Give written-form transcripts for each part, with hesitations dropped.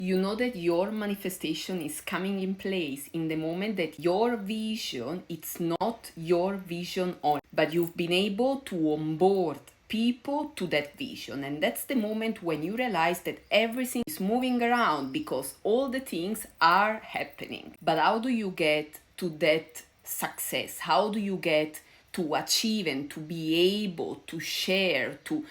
You know that your manifestation is coming in place in the moment that your vision, it's not your vision only, but you've been able to onboard people to that vision. And that's the moment when you realize that everything is moving around because all the things are happening. But how do you get to that success? How do you get to achieve and to be able to share, to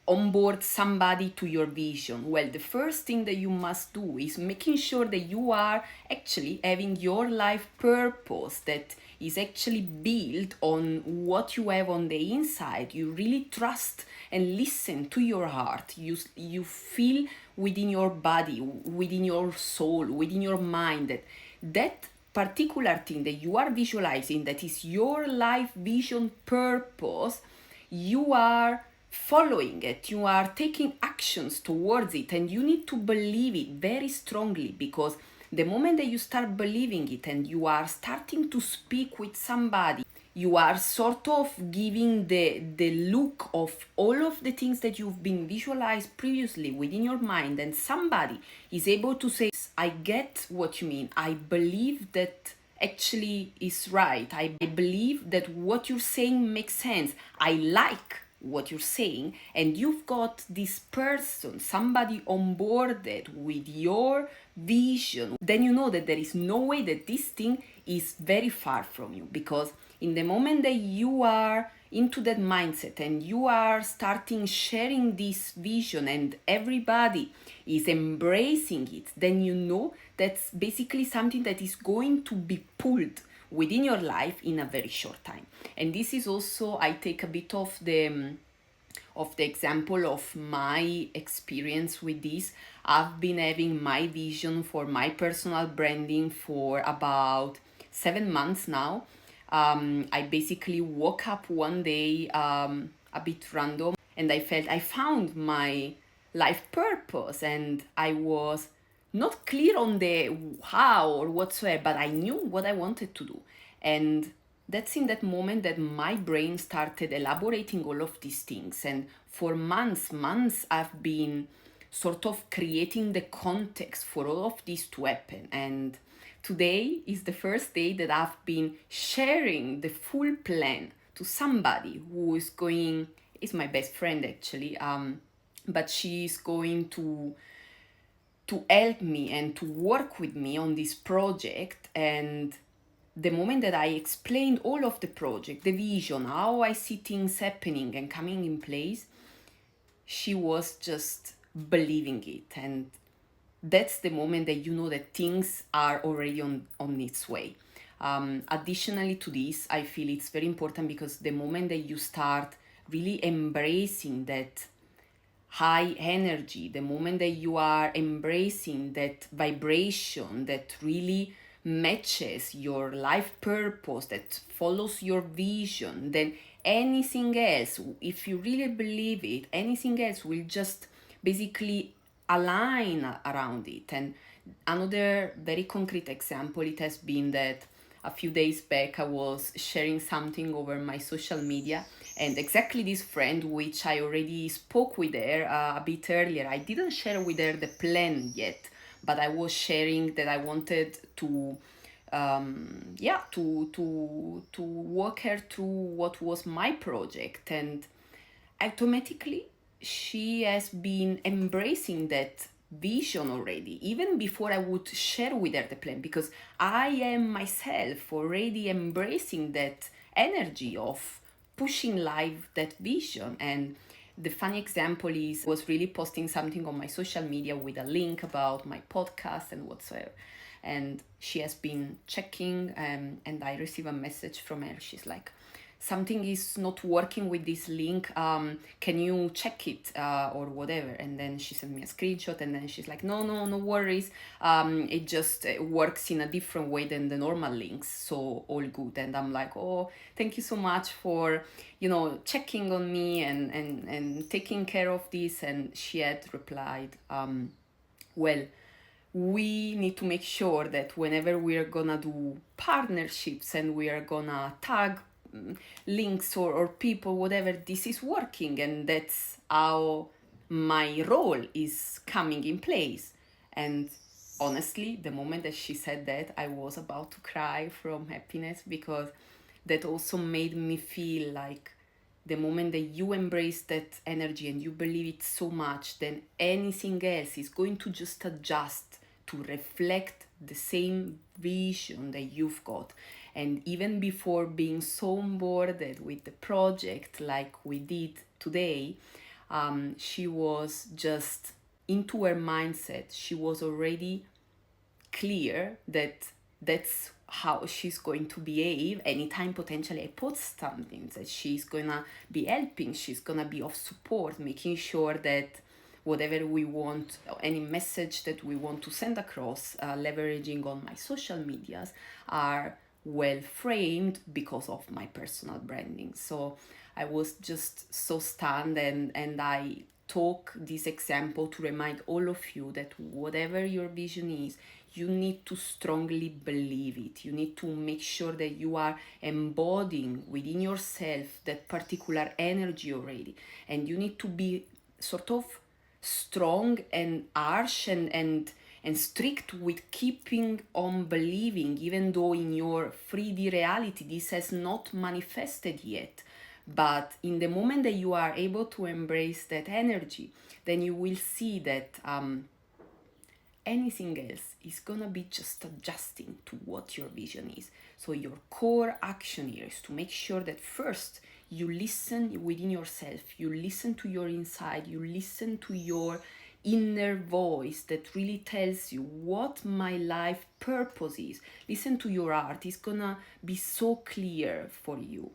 onboard somebody to your vision? Well, the first thing that you must do is making sure that you are actually having your life purpose that is actually built on what you have on the inside. You really trust and listen to your heart. You feel within your body, within your soul, within your mind that particular thing that you are visualizing, that is your life vision purpose, you are following it, you are taking actions towards it, and you need to believe it very strongly, because the moment that you start believing it and you are starting to speak with somebody, you are sort of giving the look of all of the things that you've been visualized previously within your mind, and somebody is able to say, I get what you mean, I believe that actually is right, I believe that what you're saying makes sense, I like what you're saying. And you've got this person, somebody onboarded with your vision. Then you know that there is no way that this thing is very far from you, because in the moment that you are into that mindset and you are starting sharing this vision and everybody is embracing it, then you know that's basically something that is going to be pulled within your life in a very short time. And this is also, I take a bit of the example of my experience with this. I've been having my vision for my personal branding for about 7 months now. I basically woke up one day a bit random, and I felt I found my life purpose, and I was not clear on the how or whatsoever, but I knew what I wanted to do. And that's in that moment that my brain started elaborating all of these things. And for months, I've been sort of creating the context for all of this to happen. And today is the first day that I've been sharing the full plan to somebody who is my best friend actually, but she's going to help me and to work with me on this project. And the moment that I explained all of the project, the vision, how I see things happening and coming in place, she was just believing it. And that's the moment that you know that things are already on its way. Additionally to this, I feel it's very important, because the moment that you start really embracing that high energy, the moment that you are embracing that vibration that really matches your life purpose, that follows your vision, then anything else, if you really believe it, anything else will just basically align around it. And another very concrete example, it has been that a few days back I was sharing something over my social media, and exactly this friend, which I already spoke with her a bit earlier, I didn't share with her the plan yet, but I was sharing that I wanted to walk her through what was my project. And automatically she has been embracing that vision already, even before I would share with her the plan, because I am myself already embracing that energy of pushing live that vision. And the funny example is, I was really posting something on my social media with a link about my podcast and whatsoever, and she has been checking, and I receive a message from her. She's like, something is not working with this link, can you check it or whatever? And then she sent me a screenshot, and then she's like, no worries, it just works in a different way than the normal links, so all good. And I'm like, oh, thank you so much for checking on me and taking care of this. And she had replied, well, we need to make sure that whenever we are gonna do partnerships and we are gonna tag links or people, whatever, this is working, and that's how my role is coming in place. And honestly, the moment that she said that, I was about to cry from happiness, because that also made me feel like the moment that you embrace that energy and you believe it so much, then anything else is going to just adjust to reflect the same vision that you've got. And even before being so onboarded with the project like we did today, she was just into her mindset. She was already clear that that's how she's going to behave anytime potentially I put something, that she's gonna be helping, she's gonna be of support, making sure that whatever we want, any message that we want to send across, leveraging on my social medias, are well framed because of my personal branding. So I was just so stunned, and I took this example to remind all of you that whatever your vision is, you need to strongly believe it. You need to make sure that you are embodying within yourself that particular energy already. And you need to be sort of strong and harsh and strict with keeping on believing, even though in your 3D reality this has not manifested yet. But in the moment that you are able to embrace that energy, then you will see that anything else is gonna be just adjusting to what your vision is. So your core action here is to make sure that first you listen within yourself, you listen to your inside, you listen to your inner voice that really tells you what my life purpose is. Listen to your heart, it's gonna be so clear for you.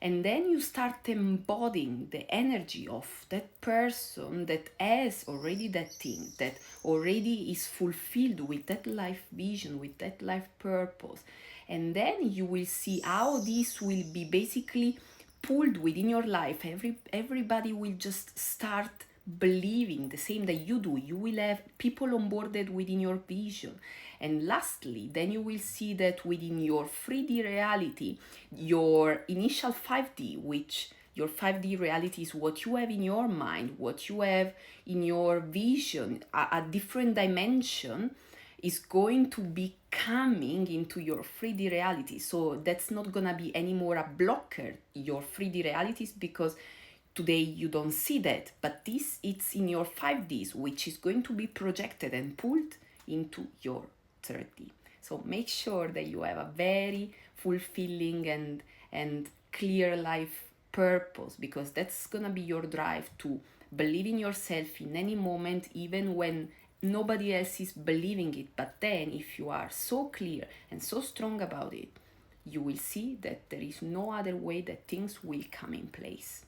And then you start embodying the energy of that person that has already that thing, that already is fulfilled with that life vision, with that life purpose. And then you will see how this will be basically pulled within your life. Everybody will just start believing the same that you do. You will have people onboarded within your vision. And lastly, then you will see that within your 3D reality, your initial 5D, which your 5D reality is what you have in your mind, what you have in your vision, a different dimension is going to be coming into your 3D reality. So that's not gonna be anymore a blocker, your 3D realities, because today you don't see that, but this it's in your 5Ds, which is going to be projected and pulled into your 3D. So make sure that you have a very fulfilling and clear life purpose, because that's gonna be your drive to believe in yourself in any moment, even when nobody else is believing it. But then if you are so clear and so strong about it, you will see that there is no other way that things will come in place.